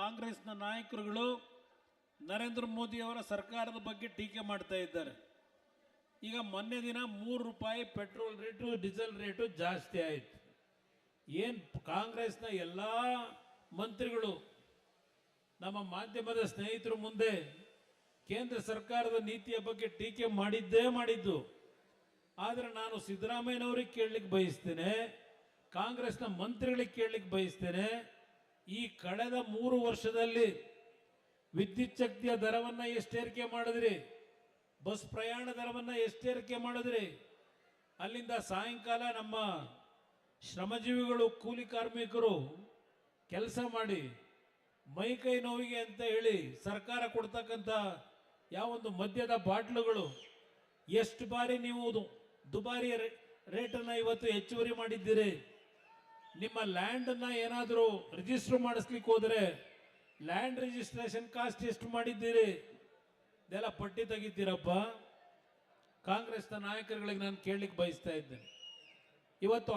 ಕಾಂಗ್ರೆಸ್ನ ನಾಯಕರುಗಳು ನರೇಂದ್ರ ಮೋದಿ ಅವರ ಸರ್ಕಾರದ ಬಗ್ಗೆ ಟೀಕೆ ಮಾಡ್ತಾ ಇದ್ದಾರೆ. ಈಗ ಮೊನ್ನೆ ದಿನ 3 ರೂಪಾಯಿ ಪೆಟ್ರೋಲ್ ರೇಟು ಡೀಸೆಲ್ ರೇಟು ಜಾಸ್ತಿ ಆಯಿತು. ಏನು ಕಾಂಗ್ರೆಸ್ನ ಎಲ್ಲ ಮಂತ್ರಿಗಳು ನಮ್ಮ ಮಾಧ್ಯಮದ ಸ್ನೇಹಿತರು ಮುಂದೆ ಕೇಂದ್ರ ಸರ್ಕಾರದ ನೀತಿಯ ಬಗ್ಗೆ ಟೀಕೆ ಮಾಡಿದ್ದು. ಆದರೆ ನಾನು ಸಿದ್ದರಾಮಯ್ಯನವ್ರಿಗೆ ಕೇಳಲಿಕ್ಕೆ ಬಯಸ್ತೇನೆ, ಕಾಂಗ್ರೆಸ್ನ ಮಂತ್ರಿಗಳಿಗೆ ಕೇಳಲಿಕ್ಕೆ ಬಯಸ್ತೇನೆ, ಈ ಕಳೆದ 3 ವರ್ಷದಲ್ಲಿ ವಿದ್ಯುತ್ ಶಕ್ತಿಯ ದರವನ್ನು ಎಷ್ಟೇರಿಕೆ ಮಾಡಿದ್ರಿ, ಬಸ್ ಪ್ರಯಾಣ ದರವನ್ನು ಎಷ್ಟೇರಿಕೆ ಮಾಡಿದ್ರಿ, ಅಲ್ಲಿಂದ ಸಾಯಂಕಾಲ ನಮ್ಮ ಶ್ರಮಜೀವಿಗಳು ಕೂಲಿ ಕಾರ್ಮಿಕರು ಕೆಲಸ ಮಾಡಿ ಮೈಕೈ ನೋವಿಗೆ ಅಂತ ಹೇಳಿ ಸರ್ಕಾರ ಕೊಡ್ತಕ್ಕಂಥ ಯಾವೊಂದು ಮದ್ಯದ ಬಾಟ್ಲುಗಳು ಎಷ್ಟು ಬಾರಿ ನೀವು ದುಬಾರಿ ರೇಟನ್ನು ಇವತ್ತು ಹೆಚ್ಚುವರಿ ಮಾಡಿದ್ದೀರಿ. ನಿಮ್ಮ ಲ್ಯಾಂಡನ್ನು ಏನಾದರೂ ರಿಜಿಸ್ಟರ್ ಮಾಡಿಸ್ಲಿಕ್ಕೆ ಹೋದರೆ ಲ್ಯಾಂಡ್ ರಿಜಿಸ್ಟ್ರೇಷನ್ ಕಾಸ್ಟ್ ಎಷ್ಟು ಮಾಡಿದ್ದೀರಿ, ಇದೆಲ್ಲ ಪಟ್ಟಿ ತೆಗಿತೀರಪ್ಪ. ಕಾಂಗ್ರೆಸ್ನ ನಾಯಕರುಗಳಿಗೆ ನಾನು ಕೇಳಲಿಕ್ಕೆ ಬಯಸ್ತಾ ಇದ್ದೇನೆ. ಇವತ್ತು